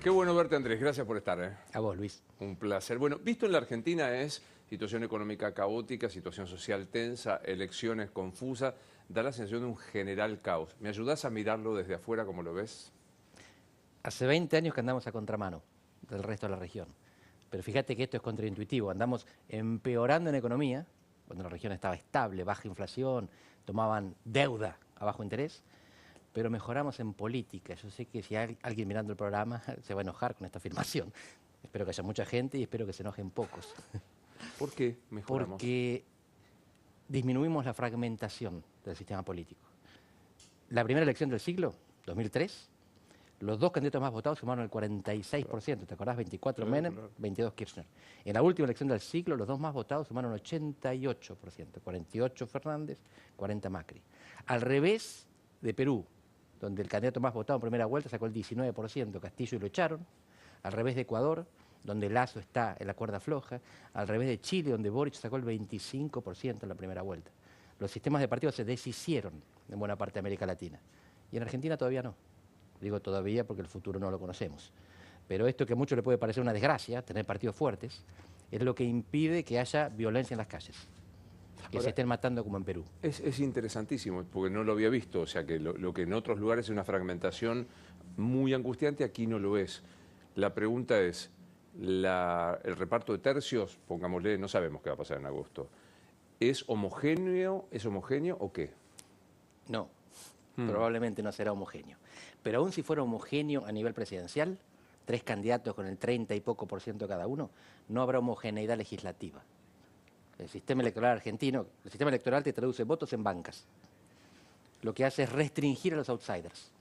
Qué bueno verte, Andrés. Gracias por estar. A vos, Luis. Un placer. Bueno, visto en la Argentina es situación económica caótica, situación social tensa, elecciones confusas. Da la sensación de un general caos. ¿Me ayudás a mirarlo desde afuera como lo ves? Hace 20 años que andamos a contramano del resto de la región. Pero fíjate que esto es contraintuitivo. Andamos empeorando en economía, cuando la región estaba estable, baja inflación, tomaban deuda a bajo interés, pero mejoramos en política. Yo sé que si hay alguien mirando el programa se va a enojar con esta afirmación. Espero que haya mucha gente y espero que se enojen pocos. ¿Por qué mejoramos? Porque disminuimos la fragmentación del sistema político. La primera elección del siglo, 2003, los dos candidatos más votados sumaron el 46%, ¿te acordás? 24 Menem, 22 Kirchner. En la última elección del siglo, los dos más votados sumaron 88%, 48 Fernández, 40 Macri. Al revés de Perú, donde el candidato más votado en primera vuelta sacó el 19%, Castillo, y lo echaron. Al revés de Ecuador, donde Lasso está en la cuerda floja. Al revés de Chile, donde Boric sacó el 25% en la primera vuelta. Los sistemas de partidos se deshicieron en buena parte de América Latina. Y en Argentina todavía no. Digo todavía porque el futuro no lo conocemos. Pero esto que a muchos le puede parecer una desgracia, tener partidos fuertes, es lo que impide que haya violencia en las calles. Que Ahora, se estén matando como en Perú. Es interesantísimo, porque no lo había visto. O sea, que lo que en otros lugares es una fragmentación muy angustiante, aquí no lo es. La pregunta es, el reparto de tercios, pongámosle, no sabemos qué va a pasar en agosto. ¿Es homogéneo o qué? No, probablemente no será homogéneo. Pero aún si fuera homogéneo a nivel presidencial, 3 candidatos con el 30 y poco por ciento cada uno, no habrá homogeneidad legislativa. El sistema electoral argentino, el sistema electoral te traduce votos en bancas. Lo que hace es restringir a los outsiders.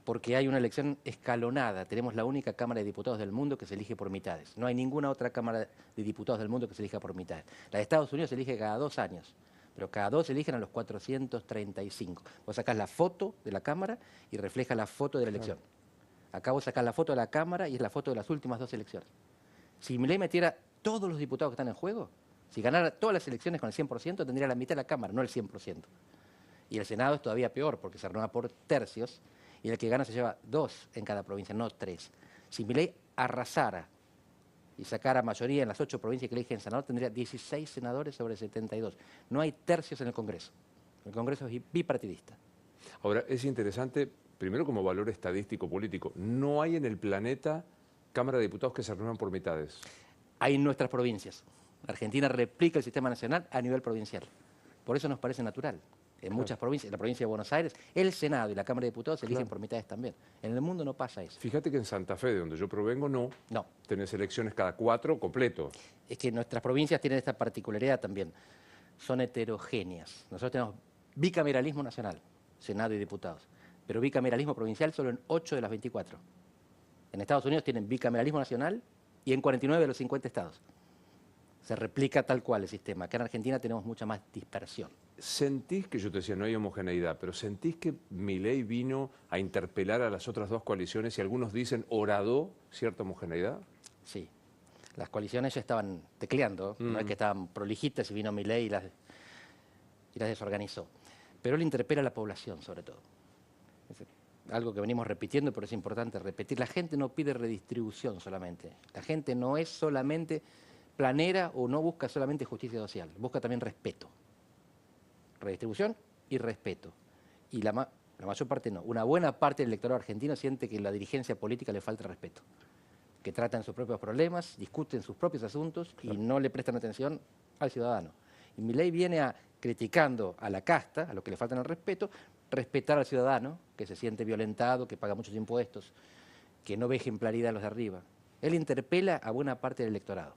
Porque hay una elección escalonada. Tenemos la única Cámara de Diputados del mundo que se elige por mitades. No hay ninguna otra Cámara de Diputados del mundo que se elija por mitades. La de Estados Unidos se elige cada 2 años, pero cada 2 se eligen a los 435. Vos sacás la foto de la Cámara y refleja la foto de la elección. Acá vos sacás la foto de la Cámara y es la foto de las últimas 2 elecciones. Si Milei metiera todos los diputados que están en juego, si ganara todas las elecciones con el 100%, tendría la mitad de la Cámara, no el 100%. Y el Senado es todavía peor, porque se renueva por tercios, y el que gana se lleva 2 en cada provincia, no 3. Si Milei arrasara y sacara mayoría en las 8 provincias que eligen senador, tendría 16 senadores sobre 72. No hay tercios en el Congreso. El Congreso es bipartidista. Ahora, es interesante, primero como valor estadístico político, no hay en el planeta Cámara de Diputados que se renuevan por mitades. Hay en nuestras provincias. Argentina replica el sistema nacional a nivel provincial. Por eso nos parece natural. En muchas provincias, en la provincia de Buenos Aires, el Senado y la Cámara de Diputados se eligen por mitades también. En el mundo no pasa eso. Fíjate que en Santa Fe, de donde yo provengo, no. No. Tenés elecciones cada 4 completo. Es que nuestras provincias tienen esta particularidad también. Son heterogéneas. Nosotros tenemos bicameralismo nacional, Senado y diputados. Pero bicameralismo provincial solo en 8 de las 24. En Estados Unidos tienen bicameralismo nacional y en 49 de los 50 estados. Se replica tal cual el sistema. Acá en Argentina tenemos mucha más dispersión. ¿Sentís que, yo te decía, no hay homogeneidad, pero sentís que Milei vino a interpelar a las otras 2 coaliciones y algunos dicen horadó cierta homogeneidad? Sí. Las coaliciones ya estaban tecleando, no es que estaban prolijitas y vino Milei y las desorganizó. Pero él interpela a la población, sobre todo. Es algo que venimos repitiendo, pero es importante repetir. La gente no pide redistribución solamente. La gente no es solamente planera o no busca solamente justicia social, busca también respeto. Redistribución y respeto. Y la mayor parte no. Una buena parte del electorado argentino siente que la dirigencia política le falta respeto. Que tratan sus propios problemas, discuten sus propios asuntos y no le prestan atención al ciudadano. Y Milei viene criticando a la casta, a los que le faltan el respeto, respetar al ciudadano, que se siente violentado, que paga muchos impuestos, que no ve ejemplaridad a los de arriba. Él interpela a buena parte del electorado.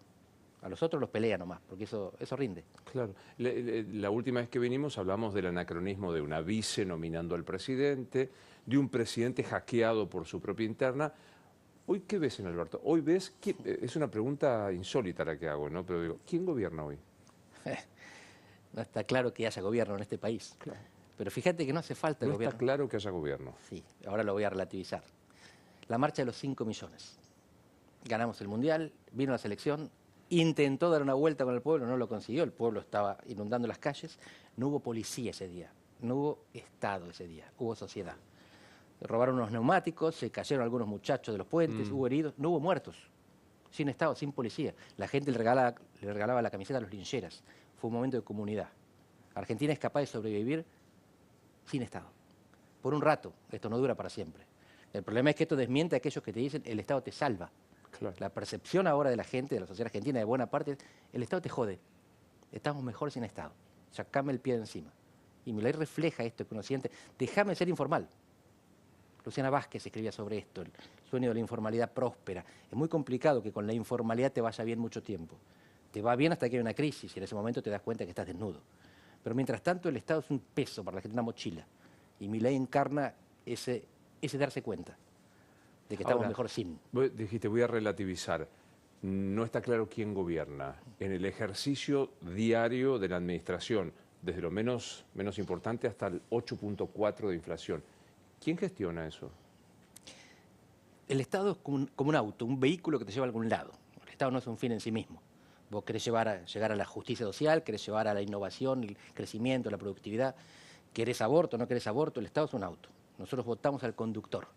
A los otros los pelea nomás, porque eso rinde. Claro. La última vez que vinimos hablamos del anacronismo de una vice nominando al presidente, de un presidente hackeado por su propia interna. ¿Hoy qué ves en Alberto? Hoy ves, es una pregunta insólita la que hago, ¿no? Pero digo, ¿quién gobierna hoy? No está claro que haya gobierno en este país. Claro. Pero fíjate que no hace falta no gobierno. Está claro que haya gobierno. Sí, ahora lo voy a relativizar. La marcha de los 5 millones. Ganamos el Mundial, vino la selección, intentó dar una vuelta con el pueblo, no lo consiguió, el pueblo estaba inundando las calles, no hubo policía ese día, no hubo Estado ese día, hubo sociedad. robaron unos neumáticos, se cayeron algunos muchachos de los puentes, hubo heridos, no hubo muertos. Sin Estado, sin policía. La gente le regalaba la camiseta a los lincheras. Fue un momento de comunidad. Argentina es capaz de sobrevivir sin Estado. Por un rato, esto no dura para siempre. El problema es que esto desmiente a aquellos que te dicen el Estado te salva. Claro. La percepción ahora de la gente, de la sociedad argentina, de buena parte, es el Estado te jode. Estamos mejor sin Estado. Sacame el pie de encima. Y Milei refleja esto que uno siente. Déjame ser informal. Luciana Vázquez escribía sobre esto, el sueño de la informalidad próspera. Es muy complicado que con la informalidad te vaya bien mucho tiempo. Te va bien hasta que hay una crisis y en ese momento te das cuenta que estás desnudo. Pero mientras tanto el Estado es un peso para la gente, una mochila. Y Milei encarna ese darse cuenta de que estamos mejor sin. Vos dijiste, voy a relativizar. No está claro quién gobierna. En el ejercicio diario de la administración, desde lo menos importante hasta el 8.4 de inflación. ¿Quién gestiona eso? El Estado es como un auto, un vehículo que te lleva a algún lado. El Estado no es un fin en sí mismo. Vos querés llegar a la justicia social, querés llevar a la innovación, el crecimiento, la productividad. ¿Querés aborto, no querés aborto? El Estado es un auto. Nosotros votamos al conductor.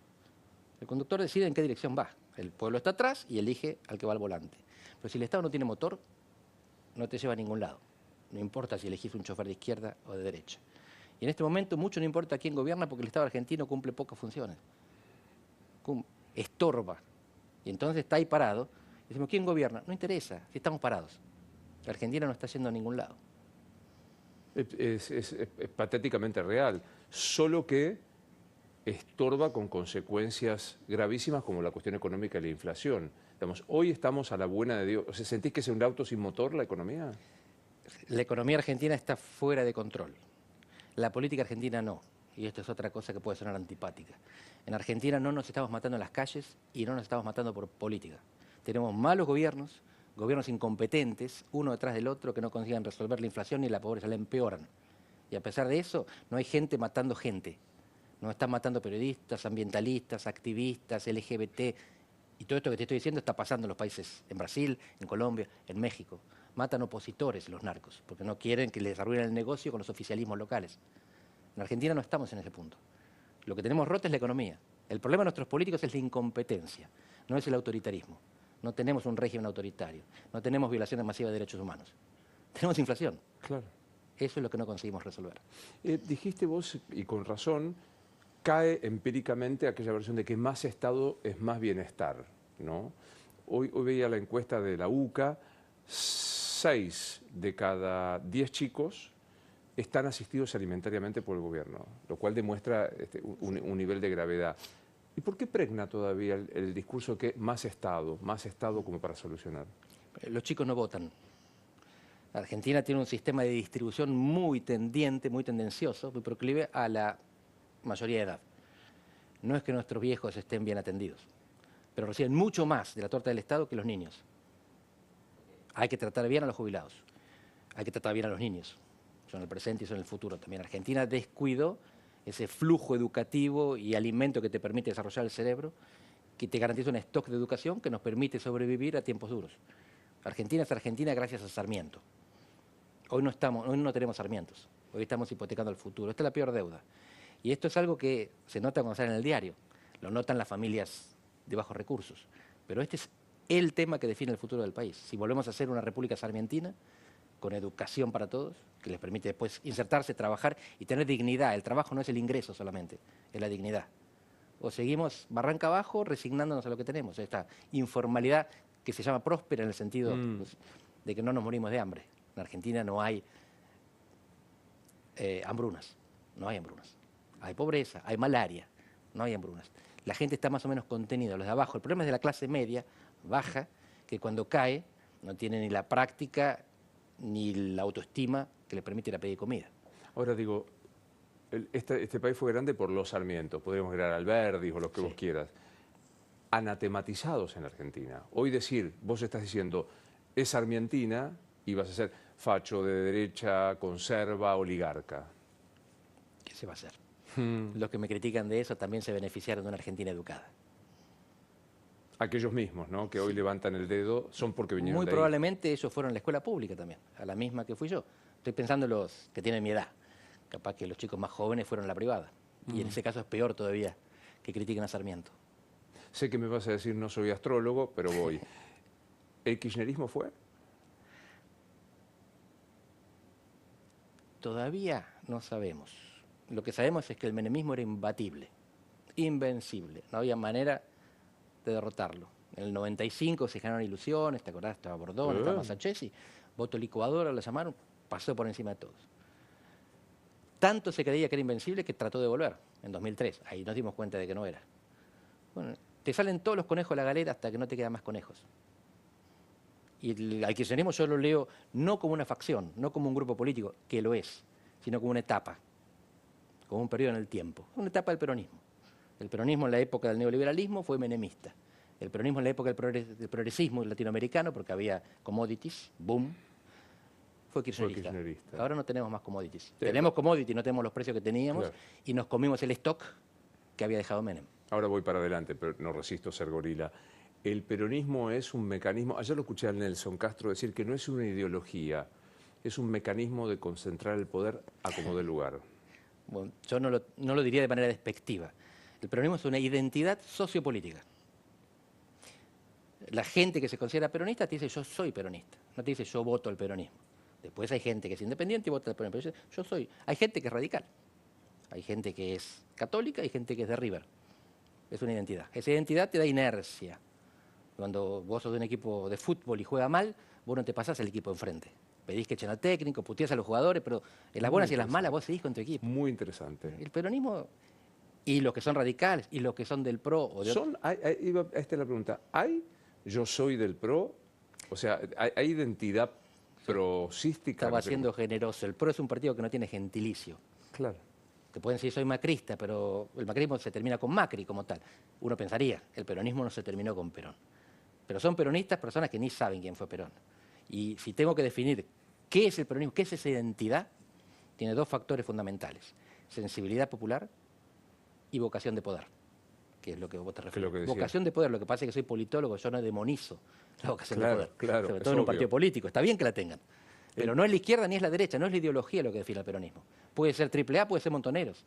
El conductor decide en qué dirección va. El pueblo está atrás y elige al que va al volante. Pero si el Estado no tiene motor, no te lleva a ningún lado. No importa si elegís un chofer de izquierda o de derecha. Y en este momento mucho no importa quién gobierna porque el Estado argentino cumple pocas funciones. Estorba. Y entonces está ahí parado. Y decimos, ¿quién gobierna? No interesa, si estamos parados. La Argentina no está yendo a ningún lado. Es patéticamente real. Solo que estorba con consecuencias gravísimas como la cuestión económica y la inflación. Digamos, hoy estamos a la buena de Dios. O sea, ¿sentís que es un auto sin motor la economía? La economía argentina está fuera de control. La política argentina no. Y esto es otra cosa que puede sonar antipática. En Argentina no nos estamos matando en las calles y no nos estamos matando por política. Tenemos malos gobiernos, gobiernos incompetentes, uno detrás del otro, que no consigan resolver la inflación ni la pobreza, la empeoran. Y a pesar de eso, no hay gente matando gente. No están matando periodistas, ambientalistas, activistas, LGBT. Y todo esto que te estoy diciendo está pasando en los países, en Brasil, en Colombia, en México. Matan opositores los narcos, porque no quieren que les arruinen el negocio con los oficialismos locales. En Argentina no estamos en ese punto. Lo que tenemos roto es la economía. El problema de nuestros políticos es la incompetencia, no es el autoritarismo. No tenemos un régimen autoritario, no tenemos violaciones masivas de derechos humanos. Tenemos inflación. Claro. Eso es lo que no conseguimos resolver. Dijiste vos, y con razón, cae empíricamente aquella versión de que más Estado es más bienestar, ¿no? Hoy veía la encuesta de la UCA, 6 de cada 10 chicos están asistidos alimentariamente por el gobierno, lo cual demuestra un nivel de gravedad. ¿Y por qué pregna todavía el discurso que más Estado como para solucionar? Los chicos no votan. Argentina tiene un sistema de distribución muy tendiente, muy tendencioso, muy proclive a la mayoría de edad. No es que nuestros viejos estén bien atendidos, pero reciben mucho más de la torta del Estado que los niños. Hay que tratar bien a los jubilados, hay que tratar bien a los niños. Son el presente y son el futuro también. Argentina descuidó ese flujo educativo y alimento que te permite desarrollar el cerebro, que te garantiza un stock de educación que nos permite sobrevivir a tiempos duros. Argentina es Argentina gracias a Sarmiento. Hoy no tenemos Sarmientos, hoy estamos hipotecando el futuro. Esta es la peor deuda. Y esto es algo que se nota cuando sale en el diario, lo notan las familias de bajos recursos. Pero este es el tema que define el futuro del país. Si volvemos a ser una república sarmientina, con educación para todos, que les permite después insertarse, trabajar y tener dignidad. El trabajo no es el ingreso solamente, es la dignidad. O seguimos barranca abajo resignándonos a lo que tenemos, esta informalidad que se llama próspera en el sentido de que no nos morimos de hambre. En Argentina no hay hambrunas, no hay hambrunas. Hay pobreza, hay malaria, no hay hambrunas. La gente está más o menos contenida, los de abajo. El problema es de la clase media, baja, que cuando cae no tiene ni la práctica ni la autoestima que le permite ir a pedir comida. Ahora digo, este país fue grande por los Sarmientos, podríamos agregar Alberdi o los que vos quieras, anatematizados en Argentina. Hoy decir, vos estás diciendo, es argentina y vas a ser facho de derecha, conserva, oligarca. ¿Qué se va a hacer? Los que me critican de eso también se beneficiaron de una Argentina educada. Aquellos mismos, ¿no?, que hoy levantan el dedo, son porque vinieron Muy de ahí. probablemente ellos fueron a la escuela pública también, a la misma que fui yo. Estoy pensando en los que tienen mi edad. Capaz que los chicos más jóvenes fueron a la privada. Y en ese caso es peor todavía que critiquen a Sarmiento. Sé que me vas a decir no soy astrólogo, pero voy. ¿El kirchnerismo fue? Todavía no sabemos. Lo que sabemos es que el menemismo era imbatible, invencible. No había manera de derrotarlo. En el 95 se generaron ilusiones, ¿te acordás? Estaba Bordón, estaba Masachesi, voto licuadora, lo llamaron, pasó por encima de todos. Tanto se creía que era invencible que trató de volver en 2003. Ahí nos dimos cuenta de que no era. Bueno, te salen todos los conejos de la galera hasta que no te quedan más conejos. Y al kirchnerismo yo lo leo no como una facción, no como un grupo político, que lo es, sino como una etapa, como un periodo en el tiempo, una etapa del peronismo. El peronismo en la época del neoliberalismo fue menemista. El peronismo en la época del progresismo latinoamericano, porque había commodities, boom, fue kirchnerista. Ahora no tenemos más commodities. Tenemos commodities, no tenemos los precios que teníamos, y nos comimos el stock que había dejado Menem. Ahora voy para adelante, pero no resisto ser gorila. El peronismo es un mecanismo, ayer lo escuché a Nelson Castro decir que no es una ideología, es un mecanismo de concentrar el poder a como dé lugar. Bueno, yo no lo diría de manera despectiva. El peronismo es una identidad sociopolítica. La gente que se considera peronista te dice yo soy peronista, no te dice yo voto al peronismo. Después hay gente que es independiente y vota al peronismo, pero yo soy. Hay gente que es radical, hay gente que es católica y gente que es de River. Es una identidad. Esa identidad te da inercia. Cuando vos sos de un equipo de fútbol y juega mal, vos no te pasás al equipo enfrente. Pedís que echen al técnico, puteás a los jugadores, pero en las buenas y en las malas vos seguís con tu equipo. Muy interesante. El peronismo, y los que son radicales, y los que son del PRO... O de esta es la pregunta. ¿Hay yo soy del PRO? O sea, ¿hay identidad prosística? Estaba siendo generoso. El PRO es un partido que no tiene gentilicio. Claro. Te pueden decir soy macrista, pero el macrismo se termina con Macri como tal. Uno pensaría, el peronismo no se terminó con Perón. Pero son peronistas personas que ni saben quién fue Perón. Y si tengo que definir qué es el peronismo, qué es esa identidad, tiene dos factores fundamentales. Sensibilidad popular y vocación de poder, que es lo que vos te refieres. Vocación de poder, lo que pasa es que soy politólogo, yo no demonizo la vocación de poder. Claro, sobre todo en un partido político. Está bien que la tengan. Pero no es la izquierda ni es la derecha, no es la ideología lo que define el peronismo. Puede ser AAA, puede ser Montoneros,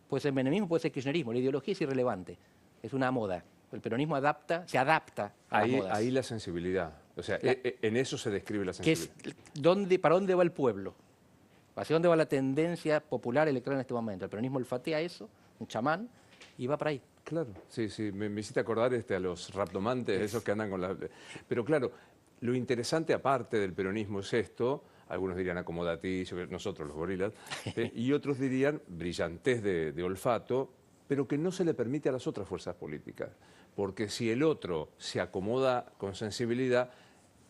puede ser menemismo, puede ser kirchnerismo. La ideología es irrelevante, es una moda. El peronismo se adapta a las modas. Ahí la sensibilidad. O sea, en eso se describe la sensibilidad. ¿Para dónde va el pueblo? ¿Hacia dónde va la tendencia popular electoral en este momento? El peronismo olfatea eso, un chamán, y va para ahí. Claro, sí, me hiciste acordar a los raptomantes, esos que andan con la... Pero claro, lo interesante aparte del peronismo es esto, algunos dirían acomodaticio, nosotros los gorilas, y otros dirían brillantez de olfato, pero que no se le permite a las otras fuerzas políticas. Porque si el otro se acomoda con sensibilidad,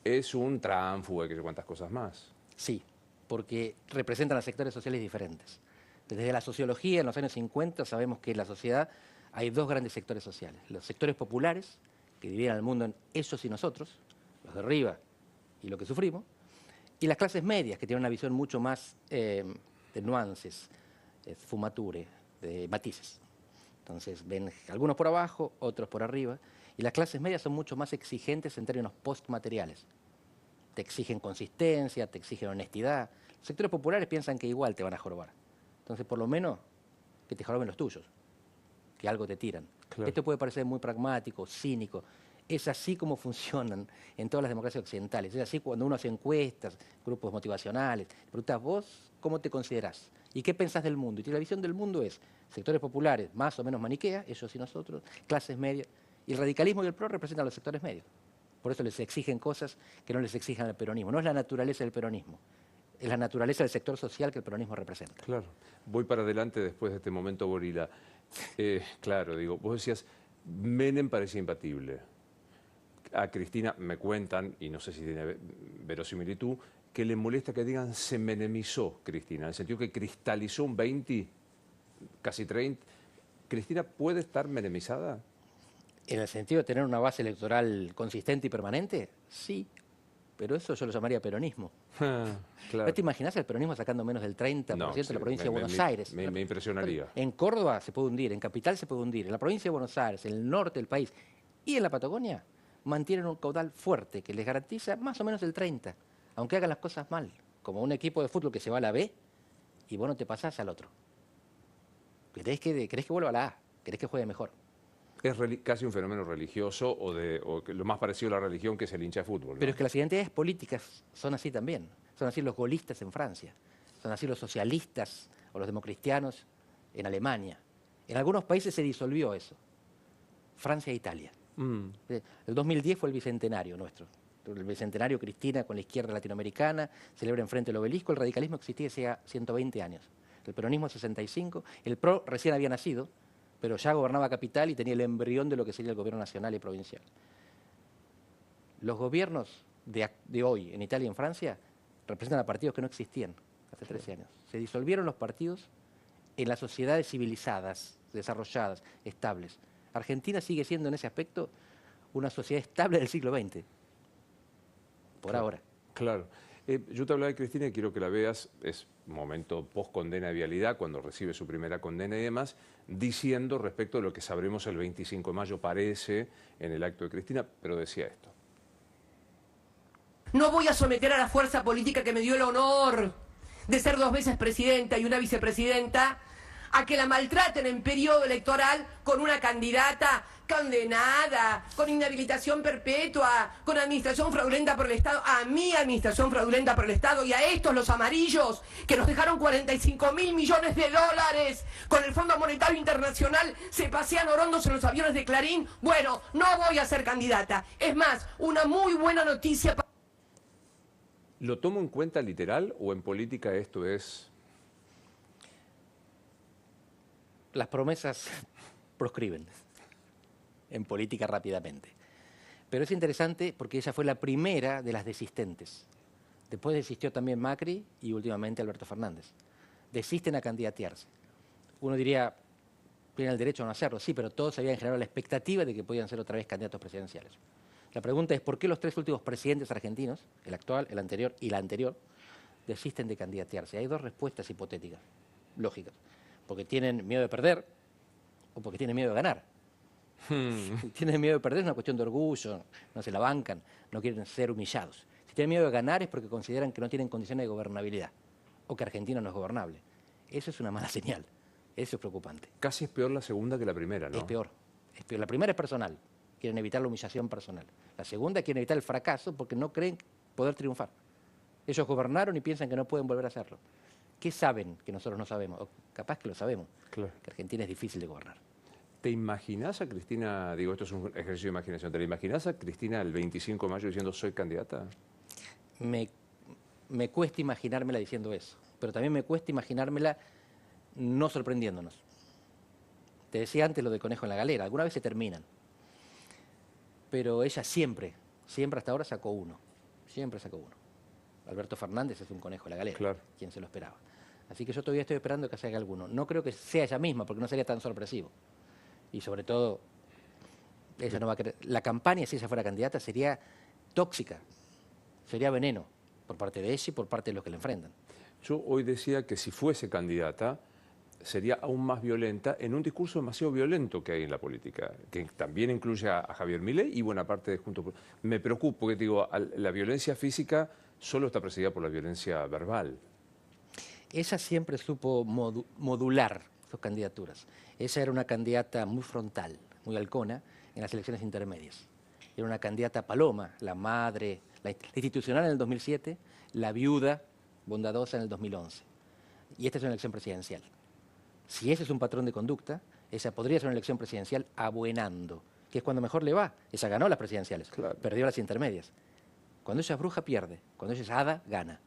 es un tránfuga y que sé cuántas cosas más. Sí, porque representan a sectores sociales diferentes. Desde la sociología, en los años 50, sabemos que en la sociedad hay dos grandes sectores sociales. Los sectores populares, que dividen al mundo en ellos y nosotros, los de arriba y lo que sufrimos, y las clases medias, que tienen una visión mucho más de nuances, fumature, de matices. Entonces ven algunos por abajo, otros por arriba, y las clases medias son mucho más exigentes en términos postmateriales. Te exigen consistencia, te exigen honestidad. Los sectores populares piensan que igual te van a jorobar. Entonces, por lo menos, que te joroben los tuyos, que algo te tiran. Claro. Esto puede parecer muy pragmático, cínico. Es así como funcionan en todas las democracias occidentales. Es así cuando uno hace encuestas, grupos motivacionales. Preguntas, ¿vos cómo te considerás? ¿Y qué pensás del mundo? Y la visión del mundo es sectores populares más o menos maniquea, ellos y nosotros, clases medias. Y el radicalismo y el PRO representan a los sectores medios. Por eso les exigen cosas que no les exigen al peronismo. No es la naturaleza del peronismo, es la naturaleza del sector social que el peronismo representa. Claro. Voy para adelante después de este momento gorila. Claro, digo, vos decías, Menem parecía imbatible. A Cristina me cuentan, y no sé si tiene verosimilitud, que le molesta que digan se menemizó Cristina, en el sentido que cristalizó un 20, casi 30. ¿Cristina puede estar menemizada? En el sentido de tener una base electoral consistente y permanente, sí, pero eso yo lo llamaría peronismo. Claro. ¿No te imaginas el peronismo sacando menos del 30% de la provincia de Buenos Aires? Me impresionaría. En Córdoba se puede hundir, en Capital se puede hundir, en la provincia de Buenos Aires, en el norte del país y en la Patagonia mantienen un caudal fuerte que les garantiza más o menos el 30%, aunque hagan las cosas mal, como un equipo de fútbol que se va a la B y vos no te pasás al otro. ¿Querés que vuelva a la A? ¿Querés que juegue mejor? Es casi un fenómeno religioso o que lo más parecido a la religión que es el hincha de fútbol, ¿no? Pero es que las identidades políticas son así también. Son así los gaullistas en Francia, son así los socialistas o los democristianos en Alemania. En algunos países se disolvió eso. Francia e Italia. El 2010 fue el bicentenario nuestro. El bicentenario Cristina con la izquierda latinoamericana, celebra enfrente del obelisco. El radicalismo existía hace 120 años. El peronismo 65. El PRO recién había nacido, pero ya gobernaba capital y tenía el embrión de lo que sería el gobierno nacional y provincial. Los gobiernos de hoy en Italia y en Francia representan a partidos que no existían hace 13 años. Se disolvieron los partidos en las sociedades civilizadas, desarrolladas, estables. Argentina sigue siendo en ese aspecto una sociedad estable del siglo XX, por ahora. Claro. Yo te hablaba de Cristina y quiero que la veas, es momento post-condena de vialidad, cuando recibe su primera condena y demás, diciendo respecto a lo que sabremos el 25 de mayo, parece, en el acto de Cristina, pero decía esto. No voy a someter a la fuerza política que me dio el honor de ser 2 veces presidenta y una vicepresidenta a que la maltraten en periodo electoral con una candidata condenada, con inhabilitación perpetua, con administración fraudulenta por el Estado, a mi administración fraudulenta por el Estado y a estos los amarillos que nos dejaron 45.000 millones de dólares con el Fondo Monetario Internacional, se pasean orondos en los aviones de Clarín. Bueno, no voy a ser candidata. Es más, una muy buena noticia para... ¿Lo tomo en cuenta literal o en política esto es...? Las promesas proscriben en política rápidamente. Pero es interesante porque ella fue la primera de las desistentes. Después desistió también Macri y últimamente Alberto Fernández. Desisten a candidatearse. Uno diría, tienen el derecho a no hacerlo, sí, pero todos habían generado la expectativa de que podían ser otra vez candidatos presidenciales. La pregunta es, ¿por qué los 3 últimos presidentes argentinos, el actual, el anterior y la anterior, desisten de candidatearse? Hay 2 respuestas hipotéticas, lógicas. Porque tienen miedo de perder o porque tienen miedo de ganar. Si tienen miedo de perder es una cuestión de orgullo, no se la bancan, no quieren ser humillados. Si tienen miedo de ganar es porque consideran que no tienen condiciones de gobernabilidad o que Argentina no es gobernable. Eso es una mala señal, eso es preocupante. Casi es peor la segunda que la primera, ¿no? Es peor. La primera es personal, quieren evitar la humillación personal. La segunda quieren evitar el fracaso porque no creen poder triunfar. Ellos gobernaron y piensan que no pueden volver a hacerlo. ¿Qué saben que nosotros no sabemos? O capaz que lo sabemos, Claro. que Argentina es difícil de gobernar. ¿Te imaginás a Cristina, digo, esto es un ejercicio de imaginación, ¿te la imaginás a Cristina el 25 de mayo diciendo soy candidata? Me cuesta imaginármela diciendo eso, pero también me cuesta imaginármela no sorprendiéndonos. Te decía antes lo de conejo en la galera, alguna vez se terminan. Pero ella siempre hasta ahora sacó uno, siempre sacó uno. Alberto Fernández es un conejo en la galera, Claro. ¿Quién se lo esperaba? Así que yo todavía estoy esperando que se haga alguno. No creo que sea ella misma, porque no sería tan sorpresivo. Y sobre todo, ella no va a querer. La campaña, si ella fuera candidata, sería tóxica, sería veneno, por parte de ella y por parte de los que la enfrentan. Yo hoy decía que si fuese candidata sería aún más violenta en un discurso demasiado violento que hay en la política, que también incluye a Javier Milei y buena parte de Juntos por... Me preocupo, porque digo, la violencia física solo está precedida por la violencia verbal. Ella siempre supo modular sus candidaturas. Ella era una candidata muy frontal, muy halcona en las elecciones intermedias. Era una candidata paloma, la madre, la institucional en el 2007, la viuda bondadosa en el 2011. Y esta es una elección presidencial. Si ese es un patrón de conducta, ella podría ser una elección presidencial abuenando, que es cuando mejor le va. Ella ganó las presidenciales, Claro. Perdió las intermedias. Cuando ella es bruja, pierde. Cuando ella es hada, gana.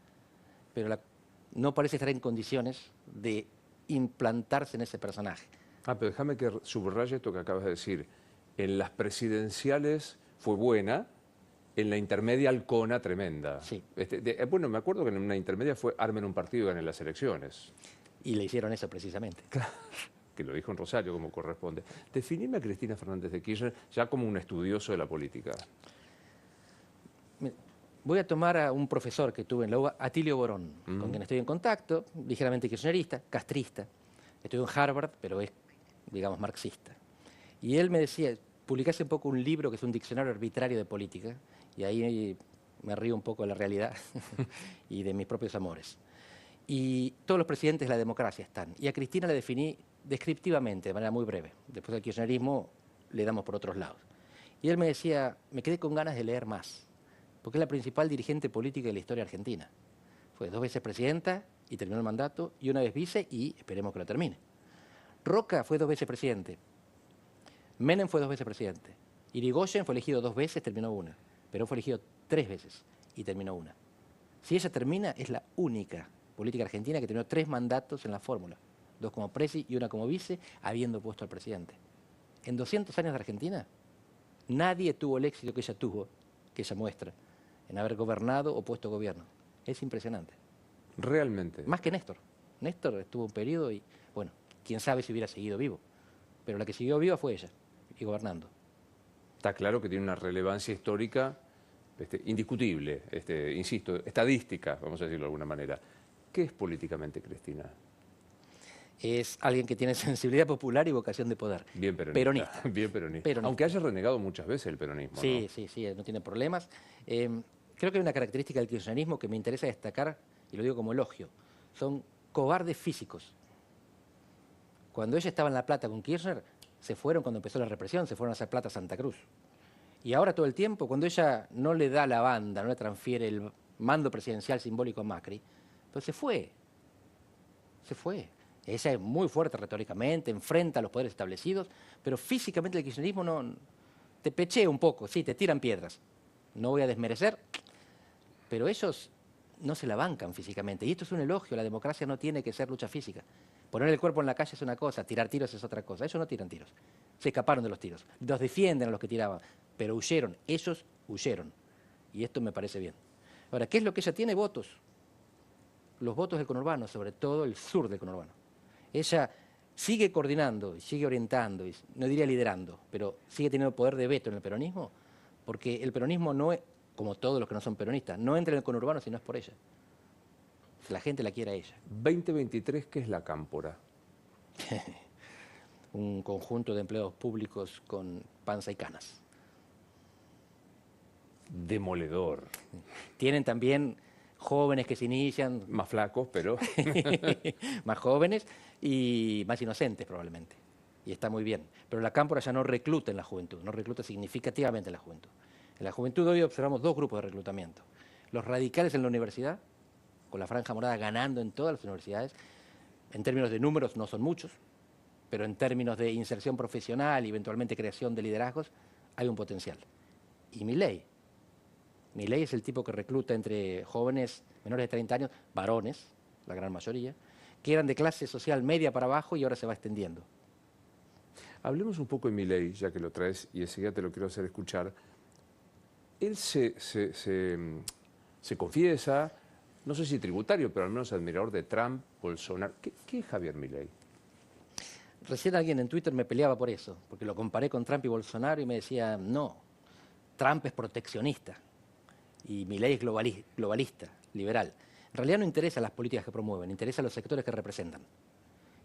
Pero no parece estar en condiciones de implantarse en ese personaje. Pero déjame que subraye esto que acabas de decir. En las presidenciales fue buena, en la intermedia halcona tremenda. Sí. Bueno, me acuerdo que en una intermedia fue armen un partido y ganen las elecciones. Y le hicieron eso precisamente. Que lo dijo en Rosario como corresponde. Definime a Cristina Fernández de Kirchner ya como un estudioso de la política. Voy a tomar a un profesor que tuve en la UBA, Atilio Borón, con quien estoy en contacto, ligeramente kirchnerista, castrista. Estudió en Harvard, pero es, digamos, marxista. Y él me decía, publiqué hace poco un libro que es un diccionario arbitrario de política, y ahí me río un poco de la realidad y de mis propios amores. Y todos los presidentes de la democracia están. Y a Cristina la definí descriptivamente, de manera muy breve. Después del kirchnerismo le damos por otros lados. Y él me decía, me quedé con ganas de leer más, porque es la principal dirigente política de la historia argentina. Fue 2 veces presidenta y terminó el mandato, y 1 vez vice y esperemos que lo termine. Roca fue 2 veces presidente. Menem fue 2 veces presidente. Irigoyen fue elegido 2 veces, terminó 1. Perón fue elegido 3 veces y terminó 1. Si ella termina, es la única política argentina que terminó 3 mandatos en la fórmula. 2 como presi y 1 como vice, habiendo puesto al presidente. En 200 años de Argentina, nadie tuvo el éxito que ella tuvo, que ella muestra, en haber gobernado o puesto gobierno. Es impresionante. Realmente. Más que Néstor. Néstor estuvo un periodo y, bueno, quién sabe si hubiera seguido vivo. Pero la que siguió viva fue ella, y gobernando. Está claro que tiene una relevancia histórica indiscutible, insisto, estadística, vamos a decirlo de alguna manera. ¿Qué es políticamente Cristina? Es alguien que tiene sensibilidad popular y vocación de poder. Bien peronista. Peronista. Bien peronista. Peronista. Aunque haya renegado muchas veces el peronismo, Sí, ¿no? sí, no tiene problemas. Creo que hay una característica del kirchnerismo que me interesa destacar, y lo digo como elogio. Son cobardes físicos. Cuando ella estaba en La Plata con Kirchner, se fueron cuando empezó la represión, se fueron a hacer plata a Santa Cruz. Y ahora todo el tiempo, cuando ella no le da la banda, no le transfiere el mando presidencial simbólico a Macri, pues se fue. Se fue. Ella es muy fuerte retóricamente, enfrenta a los poderes establecidos, pero físicamente el kirchnerismo no te pechea un poco, sí, te tiran piedras. No voy a desmerecer, pero ellos no se la bancan físicamente. Y esto es un elogio, la democracia no tiene que ser lucha física. Poner el cuerpo en la calle es una cosa, tirar tiros es otra cosa. Ellos no tiran tiros, se escaparon de los tiros. Los defienden a los que tiraban, pero huyeron, ellos huyeron. Y esto me parece bien. Ahora, ¿qué es lo que ella tiene? Votos. Los votos del conurbano, sobre todo el sur del conurbano. Ella sigue coordinando, y sigue orientando, y no diría liderando, pero sigue teniendo poder de veto en el peronismo, porque el peronismo no es, como todos los que no son peronistas, no entra en el conurbano si no es por ella. La gente la quiere a ella. 2023, ¿qué es la Cámpora? Un conjunto de empleados públicos con panza y canas. Demoledor. Tienen también jóvenes que se inician. Más flacos, pero... más jóvenes y más inocentes probablemente. Y está muy bien. Pero la Cámpora ya no recluta en la juventud, no recluta significativamente en la juventud. En la juventud hoy observamos 2 grupos de reclutamiento. Los radicales en la universidad, con la franja morada ganando en todas las universidades. En términos de números no son muchos, pero en términos de inserción profesional y eventualmente creación de liderazgos, hay un potencial. Y Milei. Milei es el tipo que recluta entre jóvenes menores de 30 años, varones, la gran mayoría, que eran de clase social media para abajo y ahora se va extendiendo. Hablemos un poco de Milei, ya que lo traes, y enseguida te lo quiero hacer escuchar. Él se confiesa, no sé si tributario, pero al menos admirador de Trump, Bolsonaro. ¿Qué es Javier Milei? Recién alguien en Twitter me peleaba por eso, porque lo comparé con Trump y Bolsonaro y me decía, no, Trump es proteccionista y Milei es globalista, liberal. En realidad no interesan las políticas que promueven, interesan los sectores que representan.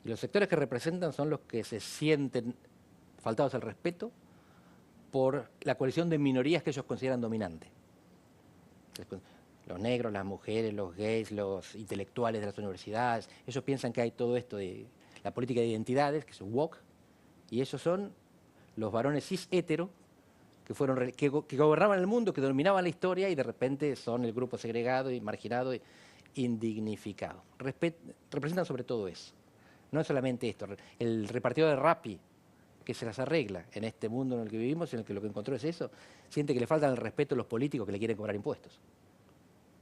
Y los sectores que representan son los que se sienten faltados al respeto por la coalición de minorías que ellos consideran dominante. Los negros, las mujeres, los gays, los intelectuales de las universidades, ellos piensan que hay todo esto de la política de identidades, que es woke, y esos son los varones cis hetero que gobernaban el mundo, que dominaban la historia y de repente son el grupo segregado y marginado e indignificado. Representan sobre todo eso. No es solamente esto, el repartidor de Rappi, que se las arregla en este mundo en el que vivimos, en el que lo que encontró es eso, siente que le faltan el respeto a los políticos que le quieren cobrar impuestos.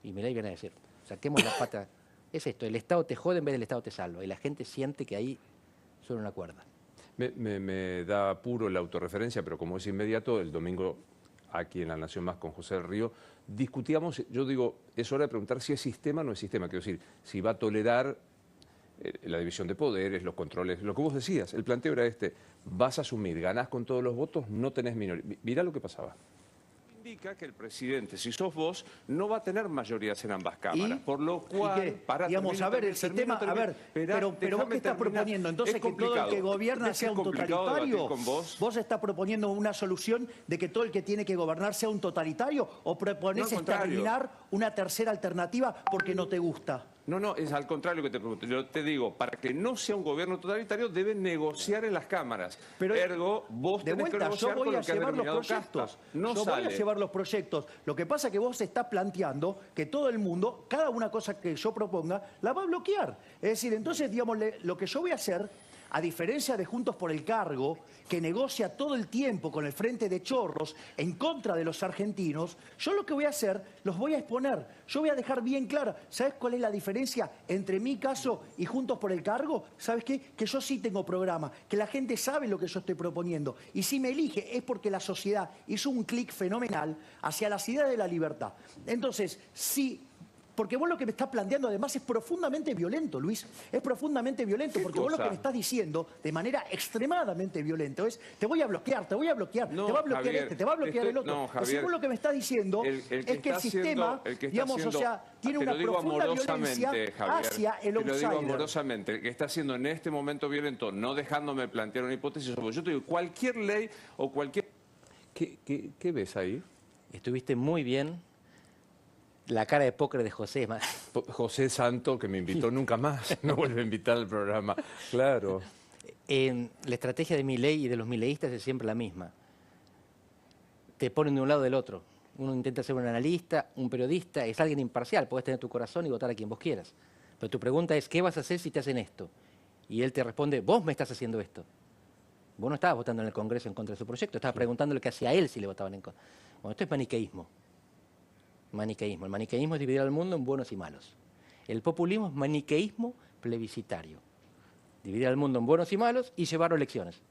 Y Milei viene a decir, saquemos la pata. Es esto, el Estado te jode en vez del Estado te salva. Y la gente siente que ahí suena una cuerda. Me da apuro la autorreferencia, pero como es inmediato, el domingo aquí en La Nación Más con José del Río, discutíamos, yo digo, es hora de preguntar si es sistema o no es sistema. Quiero decir, si va a tolerar la división de poderes, los controles, lo que vos decías. El planteo era vas a asumir, ganás con todos los votos, no tenés minoría. Mirá lo que pasaba. Indica que el presidente, si sos vos, no va a tener mayorías en ambas cámaras, por lo cual, digamos, a ver, el sistema, a ver, pero vos qué estás proponiendo, entonces que todo el que gobierna sea un totalitario. ¿Vos estás proponiendo una solución de que todo el que tiene que gobernar sea un totalitario o proponés exterminar una tercera alternativa porque no te gusta? No, es al contrario que te pregunto. Yo te digo, para que no sea un gobierno totalitario, deben negociar en las cámaras. Pero, ergo, vos tenés que negociar con lo que ha determinado Casta. No yo sale. voy a llevar los proyectos. Lo que pasa es que vos estás planteando que todo el mundo, cada una cosa que yo proponga, la va a bloquear. Es decir, entonces, digamos, lo que yo voy a hacer, a diferencia de Juntos por el Cargo, que negocia todo el tiempo con el Frente de Chorros en contra de los argentinos, yo lo que voy a hacer, los voy a exponer. Yo voy a dejar bien clara, ¿sabes cuál es la diferencia entre mi caso y Juntos por el Cargo? ¿Sabes qué? Que yo sí tengo programa, que la gente sabe lo que yo estoy proponiendo. Y si me elige es porque la sociedad hizo un clic fenomenal hacia las ideas de la libertad. Entonces, sí. Porque vos lo que me estás planteando además es profundamente violento, Luis. Es profundamente violento, porque vos lo que me estás diciendo de manera extremadamente violenta es te voy a bloquear, te voy a bloquear, no, te va a bloquear Javier, te va a bloquear el otro. No, Javier, si vos lo que me estás diciendo es que el sistema, digamos, o sea, tiene una profunda violencia hacia el outsider. Te lo digo amorosamente, el que está haciendo en este momento violento, no dejándome plantear una hipótesis sobre. Yo te digo, cualquier ley o cualquier... ¿Qué ves ahí? Estuviste muy bien. La cara de póker de José. José Santo, que me invitó nunca más, no vuelve a invitar al programa. Claro. La estrategia de Milei y de los mileístas es siempre la misma. Te ponen de un lado o del otro. Uno intenta ser un analista, un periodista, es alguien imparcial. Podés tener tu corazón y votar a quien vos quieras. Pero tu pregunta es, ¿qué vas a hacer si te hacen esto? Y él te responde, vos me estás haciendo esto. Vos no estabas votando en el Congreso en contra de su proyecto, estabas preguntándole qué hacía él si le votaban en contra. Bueno, esto es maniqueísmo. Maniqueísmo. El maniqueísmo es dividir al mundo en buenos y malos. El populismo es maniqueísmo plebiscitario. Dividir al mundo en buenos y malos y llevarlo a elecciones.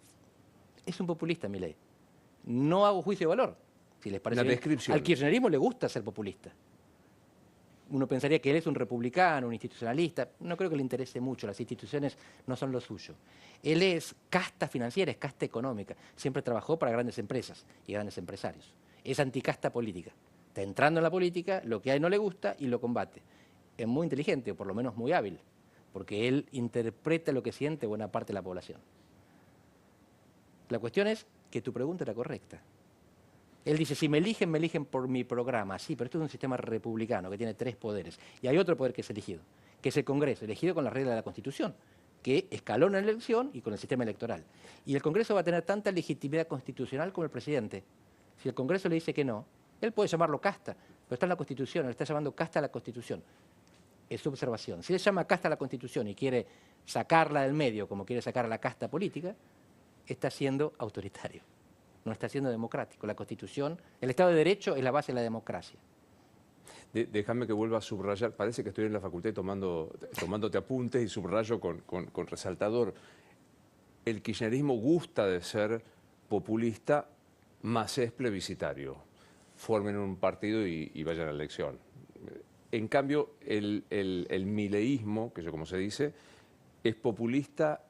Es un populista, Milei. No hago juicio de valor. Si les parece bien. Descripción. Al kirchnerismo le gusta ser populista. Uno pensaría que él es un republicano, un institucionalista. No creo que le interese mucho. Las instituciones no son lo suyo. Él es casta financiera, es casta económica. Siempre trabajó para grandes empresas y grandes empresarios. Es anticasta política. Está entrando en la política, lo que a él no le gusta y lo combate. Es muy inteligente, o por lo menos muy hábil, porque él interpreta lo que siente buena parte de la población. La cuestión es que tu pregunta era correcta. Él dice, si me eligen por mi programa. Sí, pero esto es un sistema republicano que tiene 3 poderes. Y hay otro poder que es elegido, que es el Congreso, elegido con las reglas de la Constitución, que escalona la elección y con el sistema electoral. Y el Congreso va a tener tanta legitimidad constitucional como el presidente. Si el Congreso le dice que no, él puede llamarlo casta, pero está en la Constitución, él está llamando casta a la Constitución. Es su observación. Si él llama casta a la Constitución y quiere sacarla del medio, como quiere sacar a la casta política, está siendo autoritario, no está siendo democrático. La Constitución, el Estado de Derecho es la base de la democracia. Déjame que vuelva a subrayar, parece que estoy en la facultad tomándote apuntes y subrayo con resaltador. El kirchnerismo gusta de ser populista, más es plebiscitario. Formen un partido y vayan a la elección. En cambio, el mileísmo, que es como se dice, ¿es populista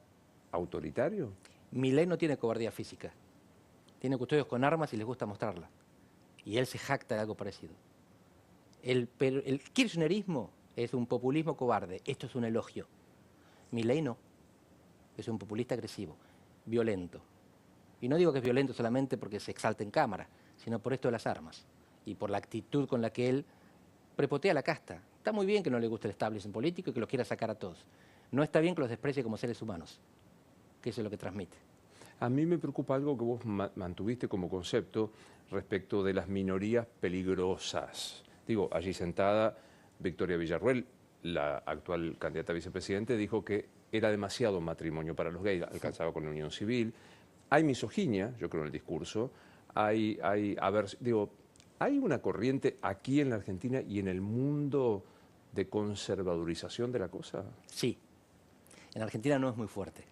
autoritario? Milei no tiene cobardía física. Tiene custodios con armas y les gusta mostrarla. Y él se jacta de algo parecido. El kirchnerismo es un populismo cobarde. Esto es un elogio. Milei no. Es un populista agresivo, violento. Y no digo que es violento solamente porque se exalta en cámara, sino por esto de las armas y por la actitud con la que él prepotea a la casta. Está muy bien que no le guste el establishment político y que los quiera sacar a todos. No está bien que los desprecie como seres humanos, que eso es lo que transmite. A mí me preocupa algo que vos mantuviste como concepto respecto de las minorías peligrosas. Digo, allí sentada Victoria Villarruel, la actual candidata a vicepresidente, dijo que era demasiado matrimonio para los gays, alcanzaba con la unión civil. Hay misoginia, yo creo, en el discurso. Hay una corriente aquí en la Argentina y en el mundo de conservadurización de la cosa. Sí, en Argentina no es muy fuerte.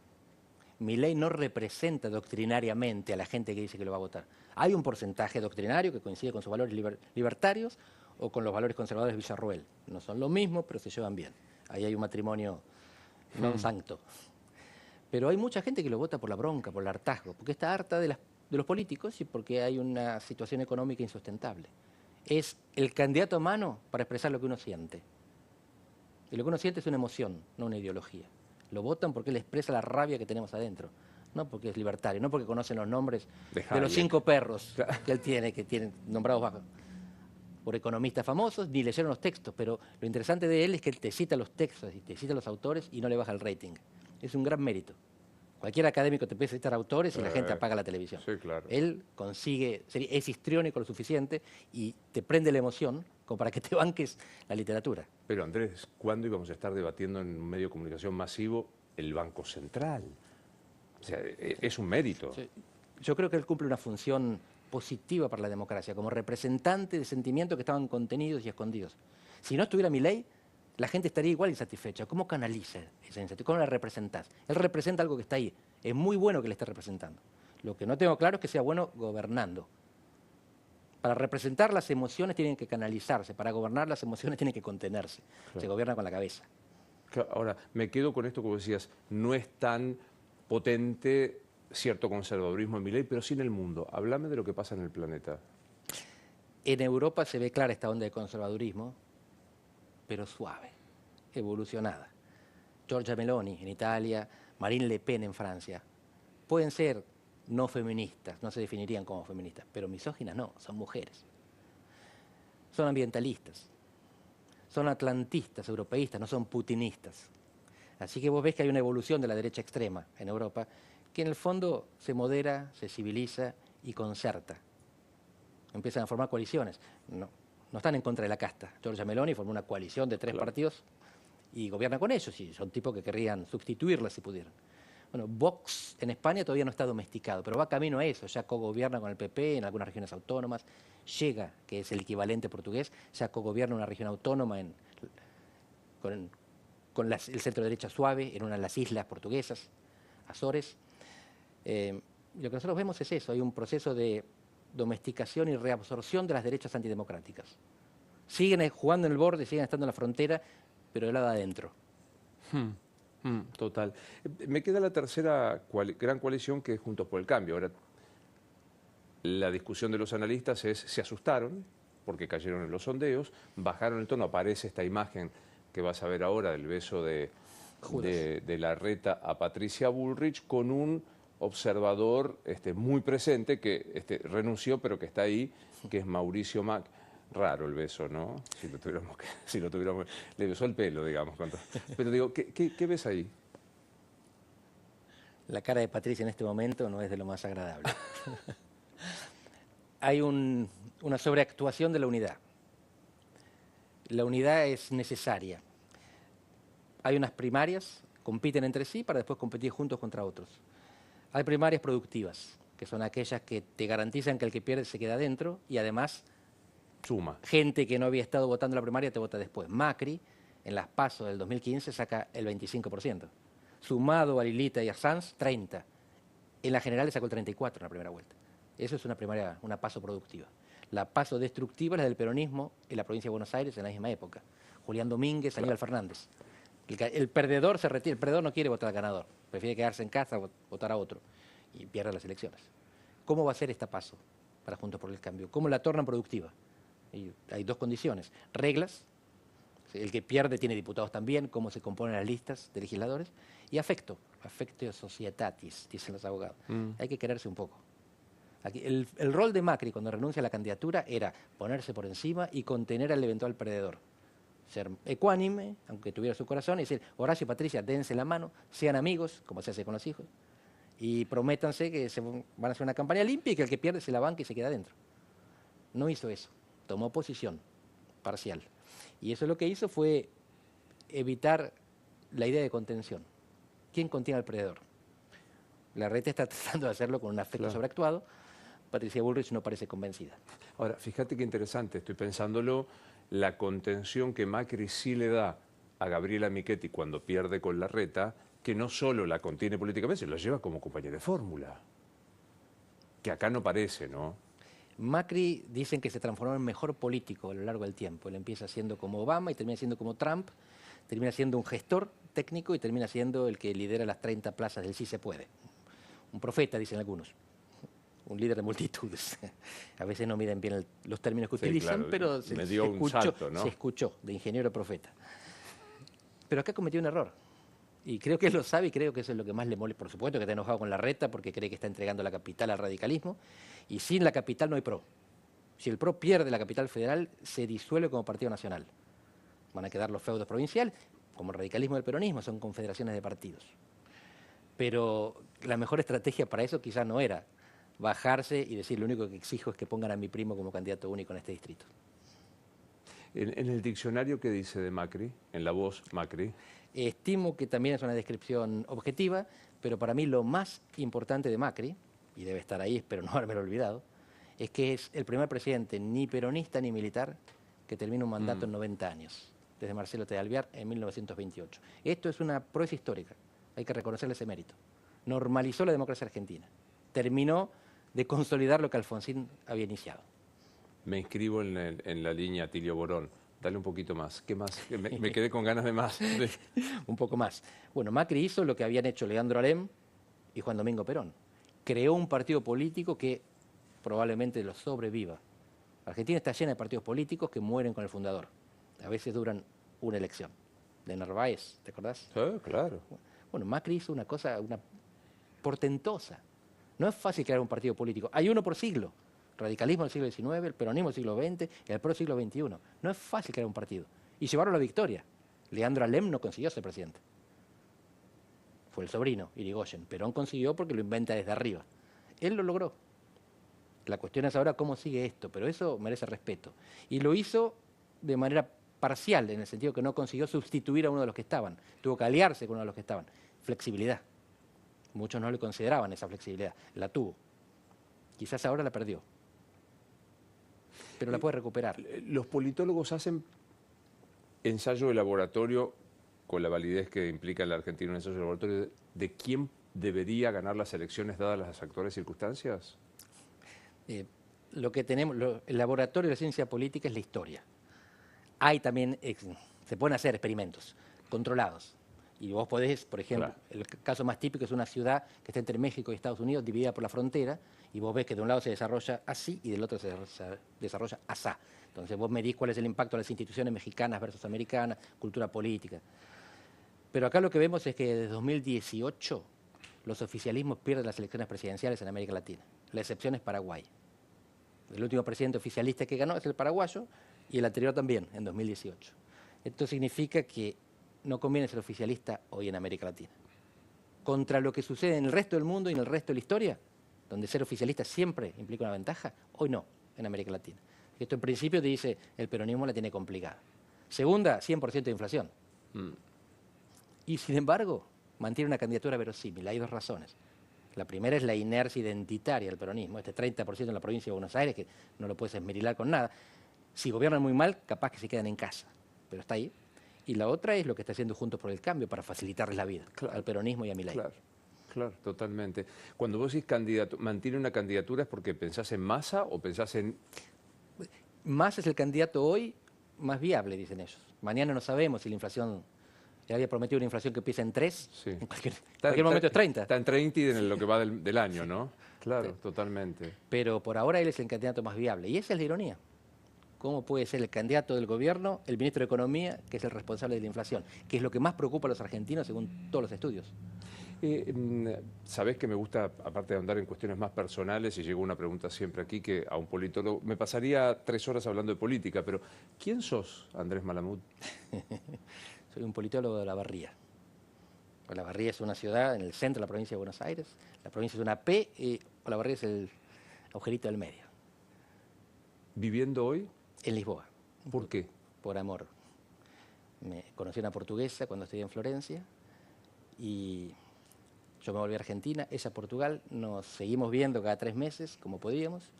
Milei no representa doctrinariamente a la gente que dice que lo va a votar. Hay un porcentaje doctrinario que coincide con sus valores libertarios o con los valores conservadores de Villarruel. No son lo mismo, pero se llevan bien. Ahí hay un matrimonio non sancto. Pero hay mucha gente que lo vota por la bronca, por el hartazgo, porque está harta de los políticos y porque hay una situación económica insustentable. Es el candidato a mano para expresar lo que uno siente. Y lo que uno siente es una emoción, no una ideología. Lo votan porque él expresa la rabia que tenemos adentro, no porque es libertario, no porque conocen los nombres de los 5 perros que él tiene, que tienen nombrados bajo. por economistas famosos, ni leyeron los textos, pero lo interesante de él es que él te cita los textos y te cita los autores y no le baja el rating. Es un gran mérito. Cualquier académico te empieza a citar autores y la gente apaga la televisión. Sí, claro. Él consigue, es histriónico lo suficiente y te prende la emoción como para que te banques la literatura. Pero Andrés, ¿cuándo íbamos a estar debatiendo en un medio de comunicación masivo el Banco Central? O sea, es un mérito. Sí. Yo creo que él cumple una función positiva para la democracia, como representante de sentimientos que estaban contenidos y escondidos. Si no estuviera Milei, la gente estaría igual insatisfecha. ¿Cómo canaliza esa insatisfacción? ¿Cómo la representás? Él representa algo que está ahí. Es muy bueno que le esté representando. Lo que no tengo claro es que sea bueno gobernando. Para representar las emociones tienen que canalizarse, para gobernar las emociones tienen que contenerse. Claro. Se gobierna con la cabeza. Claro, ahora, me quedo con esto que vos decías, no es tan potente cierto conservadurismo en Milei, pero sí en el mundo. Háblame de lo que pasa en el planeta. En Europa se ve clara esta onda de conservadurismo, pero suave, evolucionada. Giorgia Meloni en Italia, Marine Le Pen en Francia. Pueden ser no feministas, no se definirían como feministas, pero misóginas no, son mujeres. Son ambientalistas, son atlantistas, europeístas, no son putinistas. Así que vos ves que hay una evolución de la derecha extrema en Europa que en el fondo se modera, se civiliza y concerta. Empiezan a formar coaliciones. No están en contra de la casta. Giorgia Meloni formó una coalición de 3 partidos y gobierna con ellos, y son tipos que querrían sustituirla si pudieran. Bueno, Vox en España todavía no está domesticado, pero va camino a eso, ya cogobierna con el PP en algunas regiones autónomas, llega, que es el equivalente portugués, ya cogobierna una región autónoma con el centro derecha suave en una de las islas portuguesas, Azores. Lo que nosotros vemos es eso, hay un proceso de domesticación y reabsorción de las derechas antidemocráticas. Siguen jugando en el borde, siguen estando en la frontera, pero del lado de adentro. Total. Me queda la tercera gran coalición, que es Juntos por el Cambio. Ahora, la discusión de los analistas es, se asustaron porque cayeron en los sondeos, bajaron el tono, aparece esta imagen que vas a ver ahora del beso de Larreta a Patricia Bullrich con un observador muy presente que renunció pero que está ahí, que es Mauricio Macri. Raro el beso, ¿no? Si lo tuviéramos, le besó el pelo, digamos. Pero digo, ¿qué ves ahí? La cara de Patricia en este momento no es de lo más agradable. Hay una sobreactuación de la unidad. La unidad es necesaria. Hay unas primarias, compiten entre sí para después competir juntos contra otros. Hay primarias productivas, que son aquellas que te garantizan que el que pierde se queda dentro y además suma. Gente que no había estado votando la primaria te vota después. Macri, en las PASO del 2015, saca el 25%. Sumado a Lilita y a Sanz, 30%. En la general le sacó el 34% en la primera vuelta. Eso es una PASO productiva. La PASO destructiva es la del peronismo en la provincia de Buenos Aires en la misma época. Julián Domínguez, Aníbal Fernández. El perdedor se retira. El perdedor no quiere votar al ganador. Prefiere quedarse en casa o votar a otro. Y pierde las elecciones. ¿Cómo va a ser esta PASO para Juntos por el Cambio? ¿Cómo la tornan productiva? Y hay 2 condiciones. Reglas. El que pierde tiene diputados también. Cómo se componen las listas de legisladores. Y afecto. Affectio societatis, dicen los abogados. Hay que quererse un poco. Aquí, el rol de Macri cuando renuncia a la candidatura era ponerse por encima y contener al eventual perdedor. Ser ecuánime, aunque tuviera su corazón, y decir, Horacio y Patricia, dense la mano, sean amigos, como se hace con los hijos, y prométanse que van a hacer una campaña limpia y que el que pierde se la banca y se queda dentro. No hizo eso, tomó posición parcial. Y eso lo que hizo fue evitar la idea de contención. ¿Quién contiene al perdedor? Larreta está tratando de hacerlo con un afecto sobreactuado. Patricia Bullrich no parece convencida. Ahora, fíjate qué interesante, estoy pensándolo, la contención que Macri sí le da a Gabriela Michetti cuando pierde con Larreta, que no solo la contiene políticamente, se la lleva como compañera de fórmula. Que acá no parece, ¿no? Macri dicen que se transformó en mejor político a lo largo del tiempo. Él empieza siendo como Obama y termina siendo como Trump, termina siendo un gestor técnico y termina siendo el que lidera las 30 plazas del Sí se puede. Un profeta, dicen algunos. Un líder de multitudes. A veces no miren bien los términos que utilizan, claro, pero se escuchó de ingeniero profeta. Pero acá cometió un error. Y creo que él lo sabe y creo que eso es lo que más le molesta. Por supuesto que está enojado con Larreta porque cree que está entregando la capital al radicalismo. Y sin la capital no hay PRO. Si el PRO pierde la capital federal, se disuelve como partido nacional. Van a quedar los feudos provinciales, como el radicalismo del peronismo, son confederaciones de partidos. Pero la mejor estrategia para eso quizás no era bajarse y decir, lo único que exijo es que pongan a mi primo como candidato único en este distrito. En el diccionario, ¿qué dice de Macri? En la voz Macri. Estimo que también es una descripción objetiva, pero para mí lo más importante de Macri, y debe estar ahí, espero no haberme olvidado, es que es el primer presidente ni peronista ni militar que termina un mandato en 90 años, desde Marcelo T. Alvear en 1928. Esto es una proeza histórica, hay que reconocerle ese mérito. Normalizó la democracia argentina, terminó de consolidar lo que Alfonsín había iniciado. Me inscribo en la línea Tilio Borón. Dale un poquito más. ¿Qué más? Me quedé con ganas de más. Un poco más. Bueno, Macri hizo lo que habían hecho Leandro Alem y Juan Domingo Perón. Creó un partido político que probablemente lo sobreviva. Argentina está llena de partidos políticos que mueren con el fundador. A veces duran una elección. De Narváez, ¿te acordás? Claro. Bueno, Macri hizo una cosa portentosa. No es fácil crear un partido político. Hay uno por siglo. Radicalismo del siglo XIX, el peronismo del siglo XX y el PRO del siglo XXI. No es fácil crear un partido. Y llevarlo a la victoria. Leandro Alem no consiguió ser presidente. Fue el sobrino, Irigoyen. Perón consiguió porque lo inventa desde arriba. Él lo logró. La cuestión es ahora cómo sigue esto, pero eso merece respeto. Y lo hizo de manera parcial, en el sentido que no consiguió sustituir a uno de los que estaban. Tuvo que aliarse con uno de los que estaban. Flexibilidad. Muchos no le consideraban esa flexibilidad. La tuvo. Quizás ahora la perdió. Pero la puede recuperar. Los politólogos hacen ensayo de laboratorio con la validez que implica en la Argentina un ensayo de laboratorio de quién debería ganar las elecciones dadas las actuales circunstancias. Lo que tenemos, el laboratorio de la ciencia política es la historia. Hay también, se pueden hacer experimentos controlados. Y vos podés, por ejemplo, el caso más típico es una ciudad que está entre México y Estados Unidos, dividida por la frontera, y vos ves que de un lado se desarrolla así y del otro se desarrolla asá. Entonces vos medís cuál es el impacto de las instituciones mexicanas versus americanas, cultura política. Pero acá lo que vemos es que desde 2018 los oficialismos pierden las elecciones presidenciales en América Latina. La excepción es Paraguay. El último presidente oficialista que ganó es el paraguayo y el anterior también, en 2018. Esto significa que no conviene ser oficialista hoy en América Latina. Contra lo que sucede en el resto del mundo y en el resto de la historia, donde ser oficialista siempre implica una ventaja, hoy no, en América Latina. Esto en principio te dice, el peronismo la tiene complicada. Segunda, 100% de inflación. Y sin embargo, mantiene una candidatura verosímil. Hay dos razones. La primera es la inercia identitaria del peronismo, este 30% en la provincia de Buenos Aires, que no lo puedes esmerilar con nada. Si gobiernan muy mal, capaz que se quedan en casa, pero está ahí. Y la otra es lo que está haciendo Juntos por el Cambio para facilitarles la vida al peronismo y a Milei. Claro, totalmente. Cuando vos decís mantiene una candidatura, ¿es porque pensás en Massa o pensás en...? Massa es el candidato hoy más viable, dicen ellos. Mañana no sabemos si la inflación... Le había prometido una inflación que empieza en 3, Sí. en cualquier momento es 30. Está en 30 y en lo que va del año, ¿no? Claro, sí. Totalmente. Pero por ahora él es el candidato más viable. Y esa es la ironía. ¿Cómo puede ser el candidato del gobierno, el ministro de Economía, que es el responsable de la inflación? Que es lo que más preocupa a los argentinos según todos los estudios. Sabés que me gusta, aparte de andar en cuestiones más personales, y llegó una pregunta siempre aquí que a un politólogo, me pasaría 3 horas hablando de política, pero ¿quién sos, Andrés Malamud? Soy un politólogo de Olavarría. Olavarría es una ciudad en el centro de la provincia de Buenos Aires. La provincia es una P y Olavarría es el agujerito del medio. ¿Viviendo hoy? En Lisboa. ¿Por qué? Por amor. Me conocí una portuguesa cuando estudié en Florencia y yo me volví a Argentina, ella a Portugal. Nos seguimos viendo cada 3 meses, como podíamos,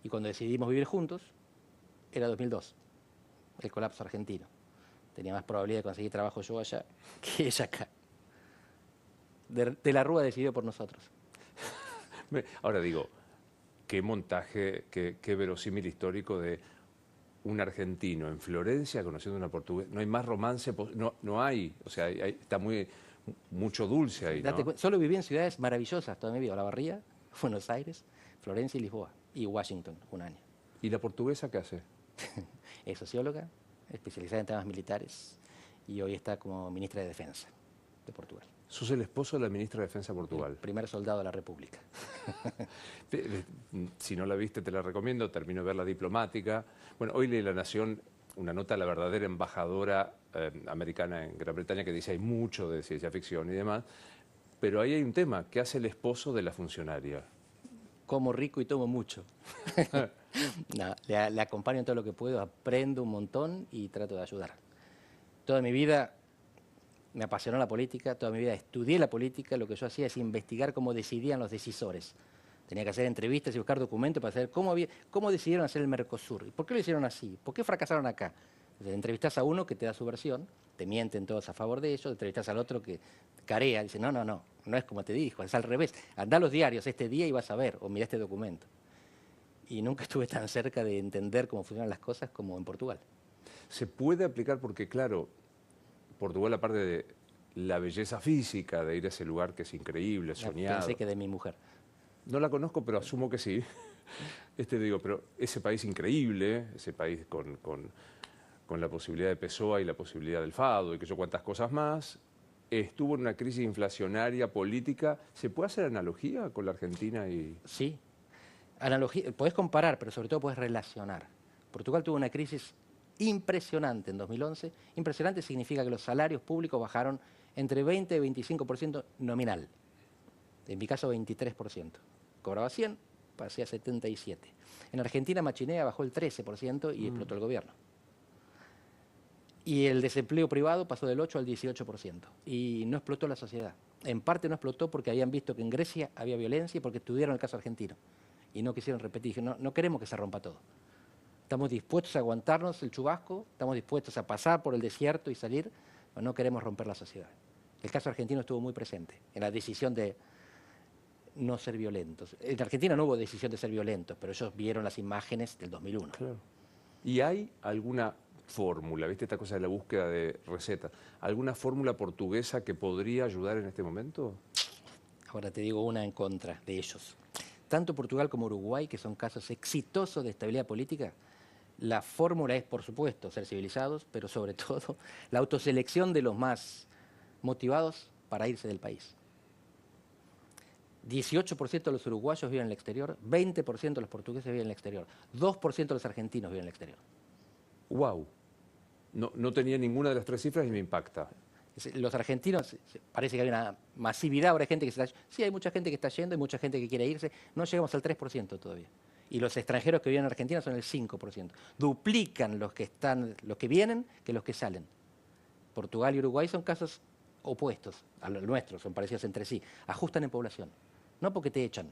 y cuando decidimos vivir juntos, era 2002, el colapso argentino. Tenía más probabilidad de conseguir trabajo yo allá que ella acá. De la Rúa decidió por nosotros. Ahora digo, qué montaje, qué verosímil histórico de un argentino en Florencia conociendo a una portuguesa. No hay más romance, no hay, o sea, está mucho dulce ahí, ¿no? Solo viví en ciudades maravillosas toda mi vida: Olavarría, Buenos Aires, Florencia y Lisboa, y Washington, un año. ¿Y la portuguesa qué hace? Es socióloga, especializada en temas militares, y hoy está como ministra de Defensa. de Portugal. Sos el esposo de la ministra de Defensa de Portugal. El primer soldado de la República. Si no la viste, te la recomiendo. Termino de ver La Diplomática. Bueno, hoy leí La Nación una nota a la verdadera embajadora americana en Gran Bretaña que dice hay mucho de ciencia ficción y demás, pero ahí hay un tema, ¿qué hace el esposo de la funcionaria? Como rico y tomo mucho. No, le acompaño en todo lo que puedo, aprendo un montón y trato de ayudar. Toda mi vida me apasionó la política, toda mi vida estudié la política, lo que yo hacía es investigar cómo decidían los decisores. Tenía que hacer entrevistas y buscar documentos para saber cómo decidieron hacer el Mercosur. ¿Y por qué lo hicieron así? ¿Por qué fracasaron acá? Entonces, entrevistás a uno que te da su versión, te mienten todos a favor de ellos, entrevistás al otro que carea, dice, no es como te dijo, es al revés. Andá a los diarios este día y vas a ver, o mirá este documento. Y nunca estuve tan cerca de entender cómo funcionan las cosas como en Portugal. Se puede aplicar porque, claro, Portugal, aparte de la belleza física de ir a ese lugar que es increíble, soñado. Pensé que de mi mujer. No la conozco, pero asumo que sí. Pero ese país increíble, ese país con la posibilidad de PSOE y la posibilidad del Fado y que yo cuantas cosas más, estuvo en una crisis inflacionaria política. ¿Se puede hacer analogía con la Argentina? Sí. Analogía, podés comparar, pero sobre todo podés relacionar. Portugal tuvo una crisis impresionante en 2011. Impresionante significa que los salarios públicos bajaron entre 20 y 25% nominal. En mi caso, 23%. Cobraba 100, pasé a 77. En Argentina, Machinea bajó el 13% y explotó el gobierno. Y el desempleo privado pasó del 8 al 18%. Y no explotó la sociedad. En parte no explotó porque habían visto que en Grecia había violencia y porque estudiaron el caso argentino. Y no quisieron repetir. Dijeron, no queremos que se rompa todo. Estamos dispuestos a aguantarnos el chubasco, estamos dispuestos a pasar por el desierto y salir, pero no queremos romper la sociedad. El caso argentino estuvo muy presente en la decisión de no ser violentos. En Argentina no hubo decisión de ser violentos, pero ellos vieron las imágenes del 2001. Claro. ¿Y hay alguna fórmula, viste esta cosa de la búsqueda de recetas, alguna fórmula portuguesa que podría ayudar en este momento? Ahora te digo una en contra de ellos. Tanto Portugal como Uruguay, que son casos exitosos de estabilidad política, la fórmula es, por supuesto, ser civilizados, pero sobre todo la autoselección de los más motivados para irse del país. 18% de los uruguayos viven en el exterior, 20% de los portugueses viven en el exterior, 2% de los argentinos viven en el exterior. ¡Wow! No tenía ninguna de las tres cifras y me impacta. Los argentinos, parece que hay una masividad, ahora hay gente que se está... Sí, hay mucha gente que está yendo, hay mucha gente que quiere irse, no llegamos al 3% todavía. Y los extranjeros que viven en Argentina son el 5%. Duplican los que vienen que los que salen. Portugal y Uruguay son casos opuestos a los nuestros, son parecidos entre sí. Ajustan en población. No porque te echan,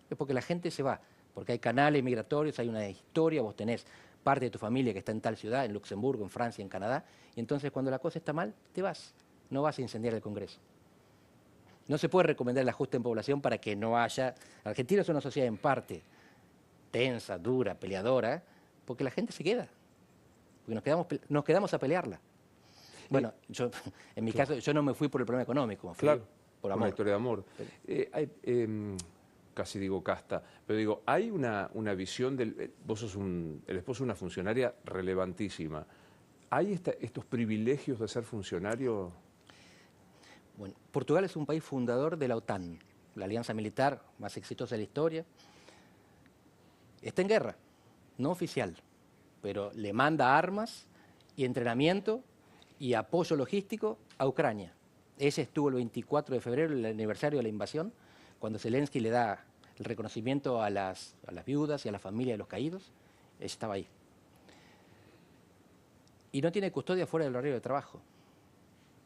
es porque la gente se va. Porque hay canales migratorios, hay una historia, vos tenés parte de tu familia que está en tal ciudad, en Luxemburgo, en Francia, en Canadá, y entonces cuando la cosa está mal, te vas. No vas a incendiar el Congreso. No se puede recomendar el ajuste en población para que no haya... Argentina es una sociedad en parte tensa, dura, peleadora, porque la gente se queda. Porque nos quedamos a pelearla. Bueno, en mi caso, yo no me fui por el problema económico, me fui por amor. Una historia de amor. Casi digo casta, pero digo, hay una visión del... Vos sos el esposo de una funcionaria relevantísima. ¿Hay estos privilegios de ser funcionario? Bueno, Portugal es un país fundador de la OTAN, la alianza militar más exitosa de la historia. Está en guerra, no oficial, pero le manda armas y entrenamiento y apoyo logístico a Ucrania. Ese estuvo el 24 de febrero, el aniversario de la invasión, cuando Zelensky le da el reconocimiento a las viudas y a la familia de los caídos. Ella estaba ahí. Y no tiene custodia fuera del horario de trabajo.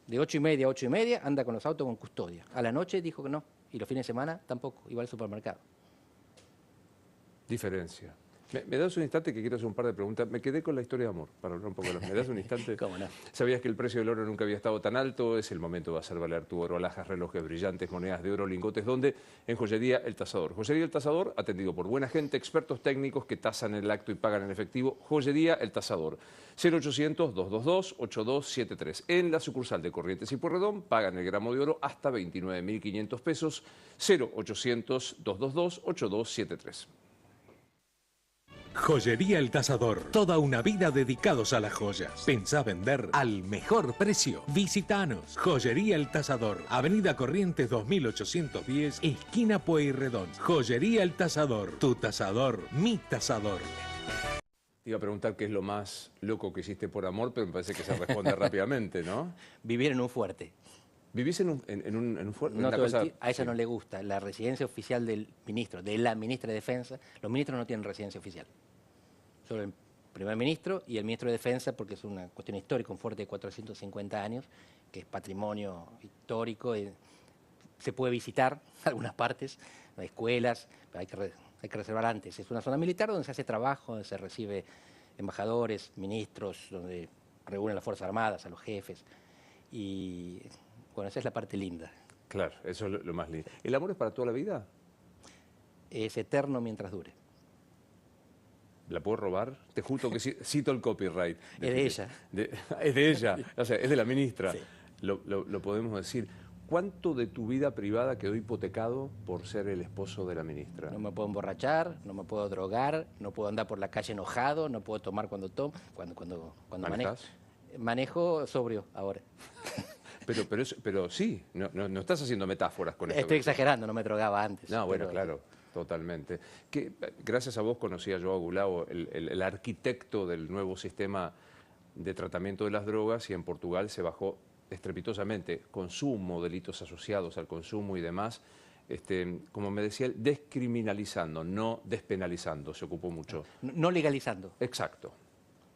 De 8:30 a 8:30 anda con los autos con custodia. A la noche dijo que no. Y los fines de semana tampoco. Iba al supermercado. Diferencia. ¿Me das un instante que quiero hacer un par de preguntas? Me quedé con la historia de amor, para hablar un poco de ¿Me das un instante? ¿Cómo no? ¿Sabías que el precio del oro nunca había estado tan alto? Es el momento de hacer valer tu oro, alhajas, relojes brillantes, monedas de oro, lingotes. ¿Dónde? En Joyería El Tasador. Joyería El Tasador, atendido por buena gente, expertos técnicos que tasan el acto y pagan en efectivo. Joyería El Tasador. 0800-222-8273. En la sucursal de Corrientes y Pueyrredón pagan el gramo de oro hasta 29.500 pesos. 0800-222-8273. Joyería El Tasador. Toda una vida dedicados a las joyas. Pensá vender al mejor precio. Visítanos. Joyería El Tasador. Avenida Corrientes 2810, esquina Pueyrredón. Joyería El Tasador. Tu tasador, mi tasador. Te iba a preguntar qué es lo más loco que hiciste por amor, pero me parece que se responde rápidamente, ¿no? Vivir en un fuerte. ¿Vivís en un fuerte? No Una todo el cosa- a ella sí. no le gusta. La residencia oficial del ministro, de la ministra de Defensa, los ministros no tienen residencia oficial. Solo el primer ministro y el ministro de Defensa, porque es una cuestión histórica, un fuerte de 450 años, que es patrimonio histórico, se puede visitar algunas partes, hay escuelas, pero hay que reservar antes. Es una zona militar donde se hace trabajo, donde se recibe embajadores, ministros, donde reúnen las Fuerzas Armadas, a los jefes. Y bueno, esa es la parte linda. Claro, eso es lo más lindo. ¿El amor es para toda la vida? Es eterno mientras dure. ¿La puedo robar? Te juro que cito el copyright. Es de ella. Es de ella, o sea, es de la ministra. Sí. Lo podemos decir. ¿Cuánto de tu vida privada quedó hipotecado por ser el esposo de la ministra? No me puedo emborrachar, no me puedo drogar, no puedo andar por la calle enojado, no puedo tomar cuando manejo. ¿Manejás? Manejo sobrio ahora. Pero sí, no estás haciendo metáforas con esto. Estoy exagerando, no me drogaba antes. No, bueno, pero- claro, totalmente. Que, gracias a vos conocí a Joao Goulao, el arquitecto del nuevo sistema de tratamiento de las drogas, y en Portugal se bajó estrepitosamente consumo, delitos asociados al consumo y demás. Como me decía él, descriminalizando, no despenalizando, se ocupó mucho. No legalizando. Exacto,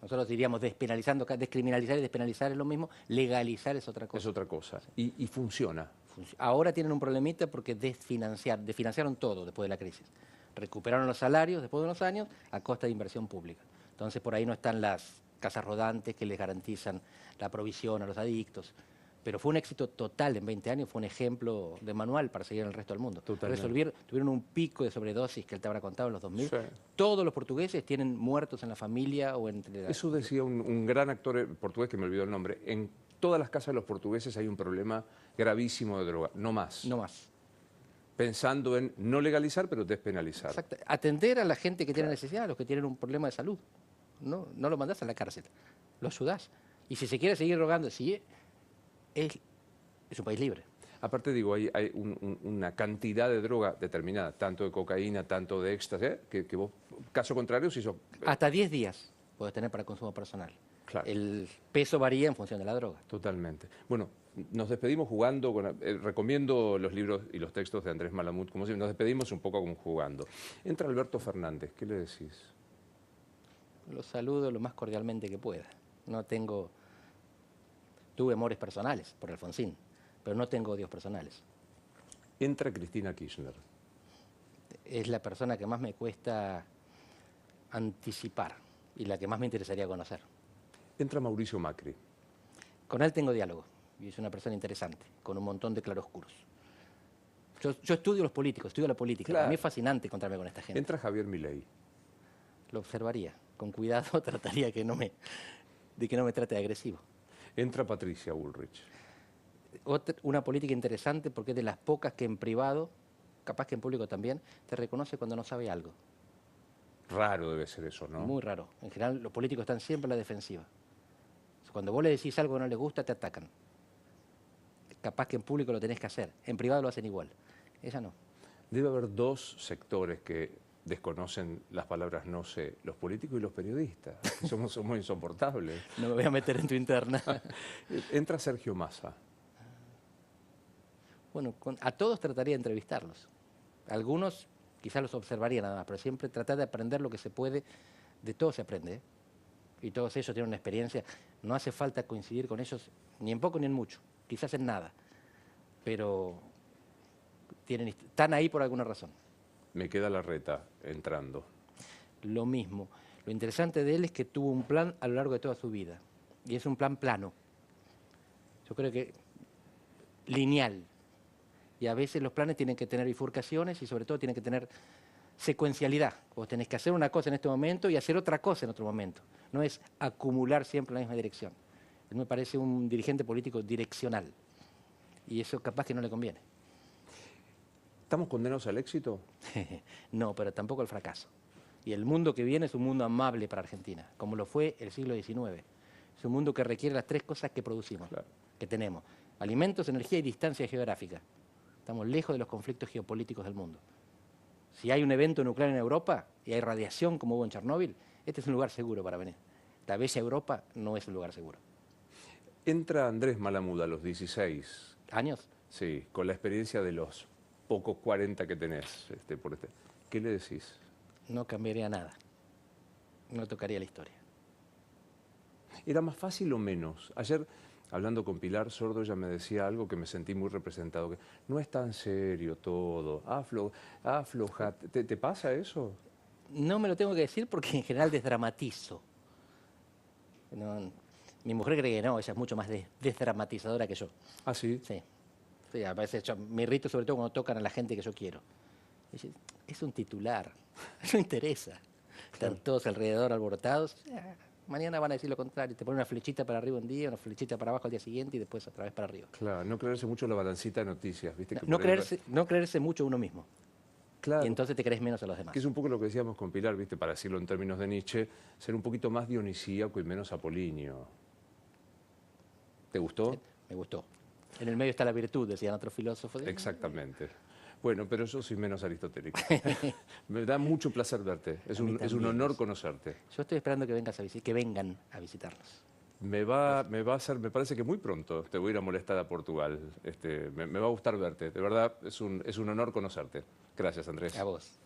Nosotros diríamos despenalizando, descriminalizar y despenalizar es lo mismo, legalizar es otra es cosa. otra cosa. Y funciona. Ahora tienen un problemita porque desfinanciaron todo después de la crisis. Recuperaron los salarios después de unos años a costa de inversión pública. Entonces por ahí no están las casas rodantes que les garantizan la provisión a los adictos. Pero fue un éxito total en 20 años, fue un ejemplo de manual para seguir en el resto del mundo. Totalmente. Tuvieron un pico de sobredosis que él te habrá contado en los 2000. Sí. Todos los portugueses tienen muertos en la familia o entre... Eso decía un gran actor portugués que me olvidó el nombre. En todas las casas de los portugueses hay un problema gravísimo de droga, no más. No más. Pensando en no legalizar, pero despenalizar. Exacto. Atender a la gente que tiene necesidad, a los que tienen un problema de salud. No lo mandás a la cárcel, lo ayudás. Y si se quiere seguir rogando, es un país libre. Aparte, digo, hay una cantidad de droga determinada, tanto de cocaína, tanto de éxtasis, que vos, caso contrario, si sos... Hasta 10 días puedes tener para consumo personal. Claro. El peso varía en función de la droga. Totalmente. Bueno, nos despedimos jugando, recomiendo los libros y los textos de Andrés Malamud, como si nos despedimos un poco como jugando. Entra Alberto Fernández, ¿qué le decís? Lo saludo lo más cordialmente que pueda. Tuve amores personales por Alfonsín, pero no tengo odios personales. Entra Cristina Kirchner. Es la persona que más me cuesta anticipar y la que más me interesaría conocer. Entra Mauricio Macri. Con él tengo diálogo y es una persona interesante, con un montón de claroscuros. Yo estudio los políticos, estudio la política. Claro. Para mí es fascinante encontrarme con esta gente. Entra Javier Milei. Lo observaría, con cuidado trataría de que no me trate de agresivo. Entra Patricia Bullrich. Una política interesante porque es de las pocas que en privado, capaz que en público también, te reconoce cuando no sabe algo. Raro debe ser eso, ¿no? Muy raro. En general los políticos están siempre a la defensiva. Cuando vos le decís algo que no les gusta, te atacan. Capaz que en público lo tenés que hacer, en privado lo hacen igual. Ella no. Debe haber dos sectores que desconocen las palabras no sé, los políticos y los periodistas. Somos insoportables. No me voy a meter en tu interna. Entra Sergio Massa. Bueno, a todos trataría de entrevistarlos. Algunos quizás los observaría nada más, pero siempre tratar de aprender lo que se puede. De todo se aprende, ¿eh? Y todos ellos tienen una experiencia. No hace falta coincidir con ellos ni en poco ni en mucho, quizás en nada. Pero están ahí por alguna razón. Me queda Larreta entrando. Lo mismo. Lo interesante de él es que tuvo un plan a lo largo de toda su vida. Y es un plan plano. Yo creo que lineal. Y a veces los planes tienen que tener bifurcaciones y sobre todo tienen que tener secuencialidad. Vos tenés que hacer una cosa en este momento y hacer otra cosa en otro momento. No es acumular siempre en la misma dirección. Él me parece un dirigente político direccional. Y eso capaz que no le conviene. ¿Estamos condenados al éxito? No, pero tampoco al fracaso. Y el mundo que viene es un mundo amable para Argentina, como lo fue el siglo XIX. Es un mundo que requiere las 3 cosas que producimos, Claro. que tenemos. Alimentos, energía y distancia geográfica. Estamos lejos de los conflictos geopolíticos del mundo. Si hay un evento nuclear en Europa y hay radiación como hubo en Chernóbil, este es un lugar seguro para venir. La bella Europa no es un lugar seguro. Entra Andrés Malamud a los 16, ¿Años? sí, con la experiencia de los pocos 40 que tenés. ¿Qué le decís? No cambiaría nada. No tocaría la historia. ¿Era más fácil o menos? Ayer, hablando con Pilar Sordo, ella me decía algo que me sentí muy representado, que no es tan serio todo, afloja. ¿Te pasa eso? No me lo tengo que decir porque en general desdramatizo. No, mi mujer cree que no, ella es mucho más desdramatizadora que yo. ¿Ah, sí? Sí. Sí, a veces me irrito sobre todo cuando tocan a la gente que yo quiero. Dice, es un titular, no interesa. Están todos alrededor alborotados. Mañana van a decir lo contrario. Te ponen una flechita para arriba un día, una flechita para abajo al día siguiente y después otra vez para arriba. Claro, no creerse mucho la balancita de noticias, ¿viste? Que No por ahí no creerse mucho uno mismo. Claro. Y entonces te crees menos a los demás. Que es un poco lo que decíamos con Pilar, ¿viste? Para decirlo en términos de Nietzsche, ser un poquito más dionisíaco y menos apolíneo. ¿Te gustó? Sí, me gustó. En el medio está la virtud, decían otros filósofos. Exactamente. Bueno, pero yo soy menos aristotélico. Me da mucho placer verte. Es A mí un también. honor conocerte. Yo estoy esperando que vengan a visitarnos. Me va a hacer, me parece que muy pronto te voy a ir a molestar a Portugal. Me va a gustar verte. De verdad, es un honor conocerte. Gracias, Andrés. A vos.